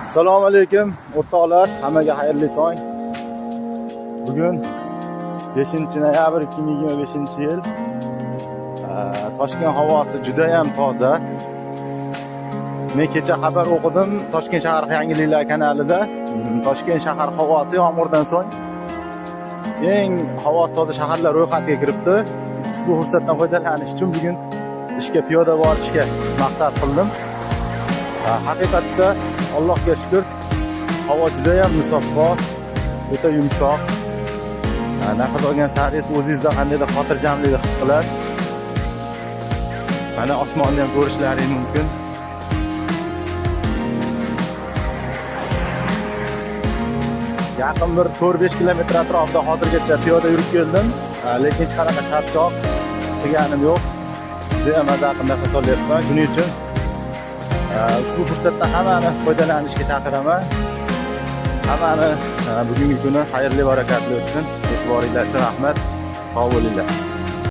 Assalomu alaykum o'rtoqlar, hammaga xayrli tong. Bugun 5-noyabr 2025-yil. Toshkent havosi juda ham toza. Men kecha xabar o'qidim Toshkent shahar yangiliklar kanalida. Toshkent shahar havosi yomg'irdan so'ng eng havosi toza shaharlar ro'yxatiga kiribdi. Ushbu fursatdan foydalanish uchun bugun ishga piyoda borishga maqsad qildim. Haqiqatda Allohga shukr, havo juda ham musaffo, o'ta yumshoq. Nafas olgan sari o'zingizda qandaydir xotirjamlikni his qilasiz. Mana osmonni ham ko'rishlaringiz mumkin. Yaqin bir 4-5 kilometr atrofida hozirgacha piyoda yurib keldim, lekin hech qanaqa charchoq qilganim yo'q. Juda ham mazza qilib nafas olyapman. Shuning uchun ushbu fursatdan hammani foydalanishga chaqiraman. Hammani bugungi kuni xayrli barakatli o'tsin. E'tiboringlar uchun rahmat. Sog' bo'linglar.